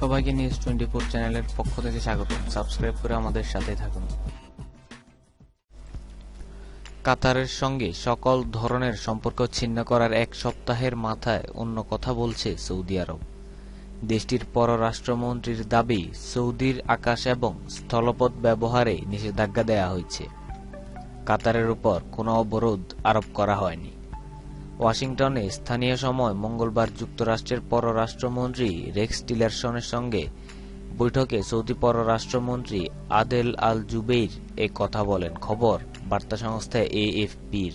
সবাইকে নিউজ 24 চ্যানেলের পক্ষ থেকে স্বাগত। সাবস্ক্রাইব করে আমাদের সাথে থাকুন। কাতারের সঙ্গে সকল ধরনের সম্পর্ক ছিন্ন করার এক সপ্তাহের মাথায় অন্য কথা বলছে সৌদি আরব। দেশটির পররাষ্ট্রমন্ত্রীর দাবি, সৌদির আকাশ এবং স্থলপথ ব্যবহারে নিষেধাজ্ঞা দেয়া হয়েছে। কাতারের উপর কোনো অবরোধ আরোপ করা হয়নি। ওয়াশিংটনে স্থানীয় সময় মঙ্গলবার যুক্তরাষ্ট্রের পররাষ্ট্রমন্ত্রী রেক্স টিলারসনের সঙ্গে বৈঠকে সৌদি পররাষ্ট্রমন্ত্রী আদেল আল জুবেইর এ কথা বলেন খবর বার্তা সংস্থা এএফপির।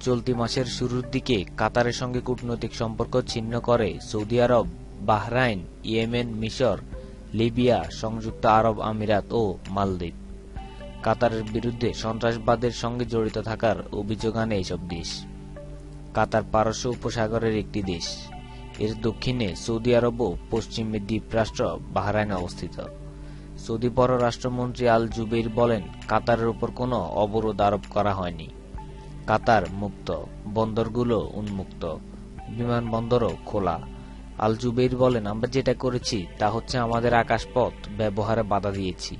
চলতি মাসের শুরুর দিকে কাতারের সঙ্গে কূটনৈতিক সম্পর্ক ছিন্ন করে সৌদি আরব, বাহরাইন, ইয়েমেন, মিশর, লিবিয়া, সংযুক্ত আরব আমিরাত ও মালদ্বীপ। কাতারের বিরুদ্ধে সন্ত্রাসবাদের সঙ্গে জড়িত থাকার অভিযোগ আনে এইসব দেশ। কাতার পারস্য উপসাগরের একটি দেশ। এর দক্ষিণে সৌদি আরব ও পশ্চিমে দ্বীপরাষ্ট্র বাহরাইন অবস্থিত। সৌদি পররাষ্ট্রমন্ত্রী আল জুবেইর বলেন, কাতারের উপর কোনো অবরোধ আরোপ করা হয়নি। কাতার মুক্ত, বন্দরগুলো উন্মুক্ত, বিমানবন্দরও খোলা। আল জুবেইর বলেন, আমরা যেটা করেছি তা হচ্ছে আমাদের আকাশপথ ব্যবহারে বাধা দিয়েছি।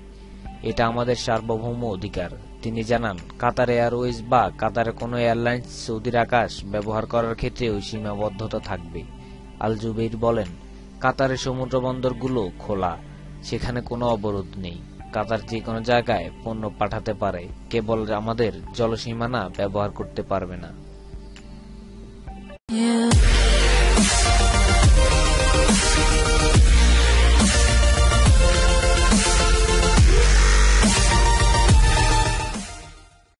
এটা আমাদের সার্বভৌম অধিকার। তিনি জানান, কাতার এয়ারওয়েজ বা কাতারের কোনো এয়ারলাইন্স সৌদির আকাশ ব্যবহার করার ক্ষেত্রে ওই সীমাবদ্ধতা থাকবে। আল জুবেইর বলেন, কাতারের সমুদ্র বন্দরগুলো খোলা, সেখানে কোনো অবরোধ নেই। কাতার যে কোনো জায়গায় পণ্য পাঠাতে পারে, কেবল আমাদের জলসীমানা ব্যবহার করতে পারবে না।